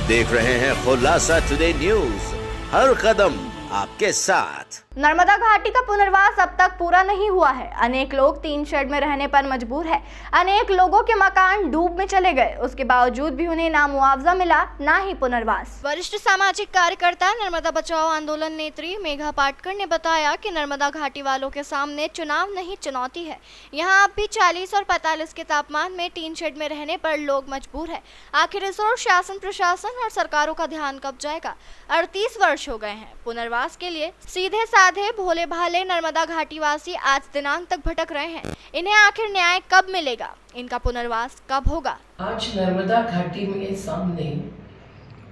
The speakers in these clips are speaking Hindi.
देख रहे हैं खुलासा टुडे न्यूज, हर कदम आपके साथ। नर्मदा घाटी का पुनर्वास अब तक पूरा नहीं हुआ है। अनेक लोग टीन शेड में रहने पर मजबूर है। अनेक लोगों के मकान डूब में चले गए, उसके बावजूद भी उन्हें ना मुआवजा मिला, ना ही पुनर्वास। वरिष्ठ सामाजिक कार्यकर्ता नर्मदा बचाओ आंदोलन नेत्री मेघा पाटकर ने बताया कि नर्मदा घाटी वालों के सामने चुनाव नहीं चुनौती है। यहाँ अब भी 40 और 45 के तापमान में टीन शेड में रहने पर लोग मजबूर है। आखिर इस ओर शासन, प्रशासन और सरकारों का ध्यान कब जाएगा? 38 वर्ष हो गए हैं। पुनर्वास के लिए सीधे साधे भोले भाले नर्मदा घाटी वासी आज दिनांक तक भटक रहे हैं। इन्हें आखिर न्याय कब मिलेगा? इनका पुनर्वास कब होगा? आज नर्मदा घाटी में सामने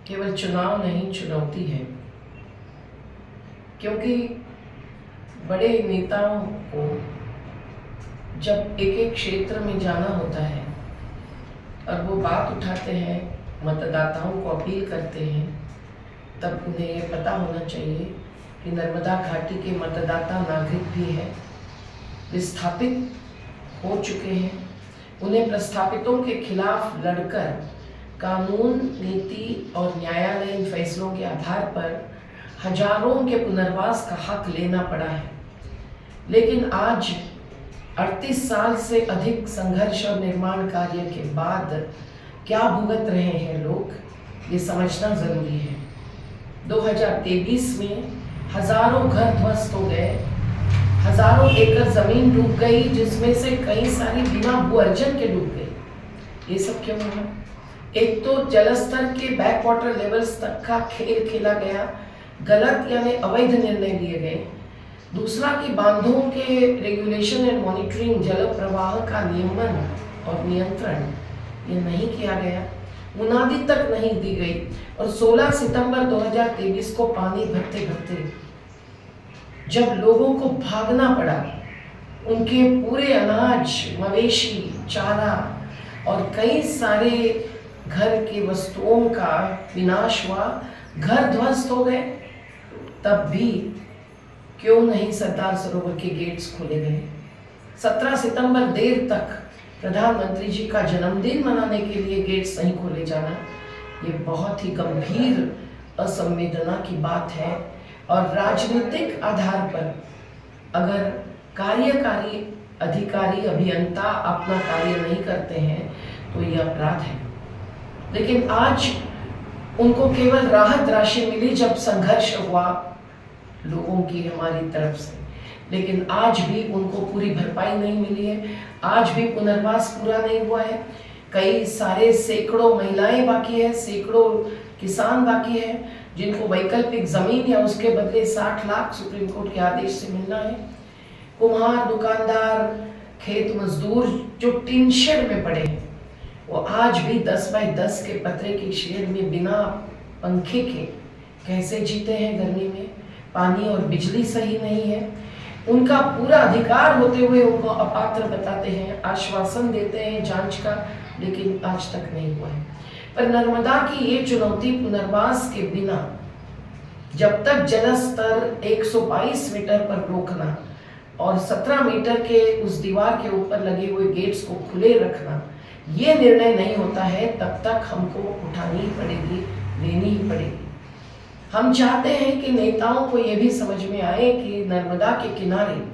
केवल चुनाव नहीं चुनौती है, क्योंकि बड़े नेताओं को जब एक एक क्षेत्र में जाना होता है और वो बात उठाते हैं, मतदाताओं को अपील करते हैं, तब उन्हें ये पता होना चाहिए कि नर्मदा घाटी के मतदाता नागरिक भी हैं, विस्थापित हो चुके हैं। उन्हें प्रस्थापितों के खिलाफ लड़कर कानून, नीति और न्यायालयीन फैसलों के आधार पर हजारों के पुनर्वास का हक लेना पड़ा है। लेकिन आज 38 साल से अधिक संघर्ष और निर्माण कार्य के बाद क्या भुगत रहे हैं लोग, ये समझना जरूरी है। 2023 में हजारों घर ध्वस्त हो गए, हजारों एकड़ जमीन डूब गई, जिसमें से कई सारी बिना भू अर्जन के डूब गई। ये सब क्यों हुआ? एक तो जलस्तर के बैक वाटर लेवल्स तक का खेल खेला गया, गलत यानी अवैध निर्णय लिए गए। दूसरा कि बांधों के रेगुलेशन एंड मॉनिटरिंग, जल प्रवाह का नियमन और नियंत्रण ये नहीं किया गया, मुनादी तक नहीं दी गई। और 16 सितंबर 2023 को पानी भरते भरते जब लोगों को भागना पड़ा, उनके पूरे अनाज, मवेशी, चारा और कई सारे घर की वस्तुओं का विनाश हुआ, घर ध्वस्त हो गए, तब भी क्यों नहीं सरदार सरोवर के गेट्स खोले गए? 17 सितंबर देर तक प्रधानमंत्री जी का जन्मदिन मनाने के लिए गेट्स नहीं खोले जाना, ये बहुत ही गंभीर असंवेदना की बात है। और राजनीतिक आधार पर अगर कार्यकारी अधिकारी, अभियंता अपना कार्य नहीं करते हैं तो ये अपराध है। लेकिन आज उनको केवल राहत राशि मिली जब संघर्ष हुआ लोगों की हमारी तरफ से, लेकिन आज भी उनको पूरी भरपाई नहीं मिली है। आज भी पुनर्वास पूरा नहीं हुआ है। कई सारे सैकड़ों महिलाएं बाकी है, सैकड़ों किसान बाकी है, जिनको वैकल्पिक जमीन या उसके बदले 60 लाख सुप्रीम कोर्ट के आदेश से मिलना है। कुम्हार, दुकानदार, खेत मजदूर जो टीन शेड में पड़े हैं, वो आज भी 10 बाय 10 के पतरे के शेड में बिना पंखे के कैसे जीते हैं गर्मी में? पानी और बिजली सही नहीं है। उनका पूरा अधिकार होते हुए उनको अपात्र बताते हैं, आश्वासन देते हैं जांच का, लेकिन आज तक नहीं हुआ है। पर नर्मदा की ये चुनौती पुनर्वास के बिना जब तक जलस्तर 122 मीटर पर रोकना और 17 मीटर के उस दीवार के ऊपर लगे हुए गेट्स को खुले रखना, ये निर्णय नहीं होता है, तब तक हमको उठानी ही पड़ेगी, लेनी ही पड़ेगी। हम चाहते हैं कि नेताओं को यह भी समझ में आए कि नर्मदा के किनारे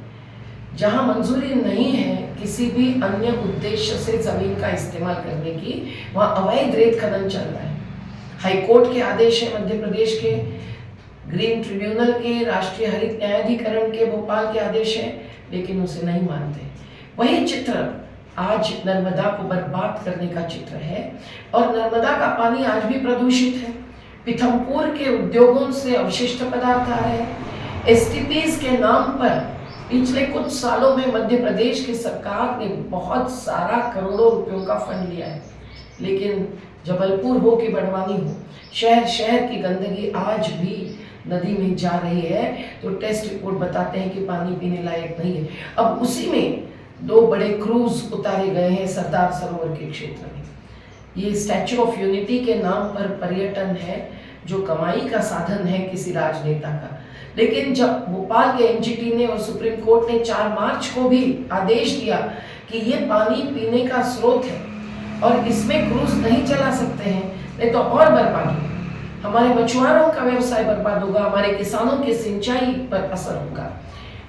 जहां मंजूरी नहीं है किसी भी अन्य उद्देश्य से जमीन का इस्तेमाल करने की, वहां अवैध रेत खनन चल रहा है। हाईकोर्ट के आदेश है, मध्य प्रदेश के ग्रीन ट्रिब्यूनल के, राष्ट्रीय हरित न्यायाधिकरण के भोपाल के आदेश है, लेकिन उसे नहीं मानते। वही चित्र आज नर्मदा को बर्बाद करने का चित्र है। और नर्मदा का पानी आज भी प्रदूषित है। पीथमपुर के उद्योगों से अवशिष्ट पदार्थ आ रहे हैं। एसटीपीज के नाम पर पिछले कुछ सालों में मध्य प्रदेश की सरकार ने बहुत सारा करोड़ों रुपयों का फंड लिया है, लेकिन जबलपुर हो कि बड़वानी हो, शहर शहर की गंदगी आज भी नदी में जा रही है। तो टेस्ट रिपोर्ट बताते हैं कि पानी पीने लायक नहीं है। अब उसी में 2 बड़े क्रूज उतारे गए हैं सरदार सरोवर के क्षेत्र में। ये स्टैच्यू ऑफ यूनिटी के नाम पर पर्यटन है, जो कमाई का साधन है किसी राजनेता का। लेकिन जब भोपाल के एनजीटी ने और सुप्रीम कोर्ट ने 4 मार्च को भी आदेश दिया कि ये पानी पीने का स्रोत है और इसमें क्रूज नहीं चला सकते हैं, नहीं तो और बर्बादी। हमारे मछुआरों का व्यवसाय बर्बाद होगा, हमारे किसानों की सिंचाई पर असर होगा।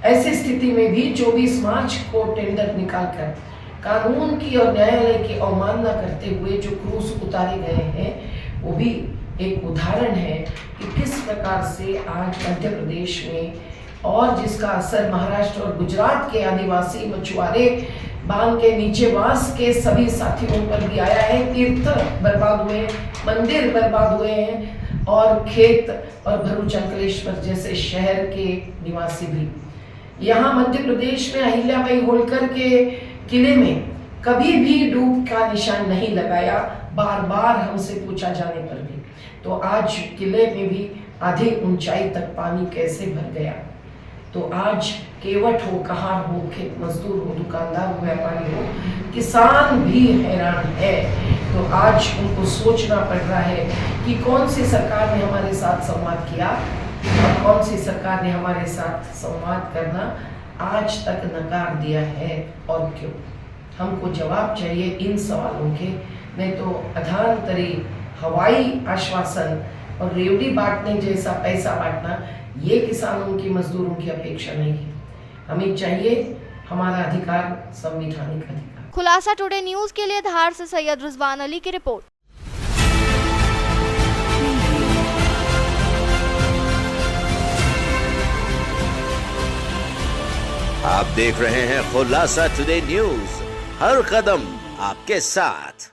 ऐसी स्थिति में भी 24 मार्च को टेंडर निकालकर कानून की और न्यायालय की अवमानना करते हुए जो क्रूज उतारे गए हैं, वो भी एक उदाहरण है कि किस प्रकार से आज मध्य प्रदेश में और जिसका असर महाराष्ट्र और गुजरात के आदिवासी मछुआरे बांध के नीचे वास के सभी साथियों पर भी आया है। तीर्थ बर्बाद हुए, मंदिर बर्बाद हुए हैं और खेत और भरूच अंकलेश्वर जैसे शहर के निवासी भी। यहाँ मध्य प्रदेश में अहिल्याबाई होलकर के किले में कभी भी डूब का निशान नहीं लगाया, बार बार हमसे पूछा जाने पर भी। तो आज किले में भी आधी ऊंचाई तक पानी कैसे भर गया। तो आज केवट हो, कहार हो, खेत मजदूर हो, दुकानदार हो, व्यापारी हो, किसान भी हैरान है। तो आज उनको सोचना पड़ रहा है कि कौन सी सरकार ने हमारे साथ संवाद किया और कौन सी सरकार ने हमारे साथ संवाद करना आज तक नकार दिया है और क्यों। हमको जवाब चाहिए इन सवालों के, नहीं तो अधांतरी हवाई आश्वासन और रेवड़ी बांटने जैसा पैसा बांटना ये किसानों की, मजदूरों की अपेक्षा नहीं है। हमें चाहिए हमारा अधिकार, संवैधानिक अधिकार। खुलासा टुडे न्यूज के लिए धार से सैयद रिजवान अली की रिपोर्ट। आप देख रहे हैं खुलासा टुडे न्यूज, हर कदम आपके साथ।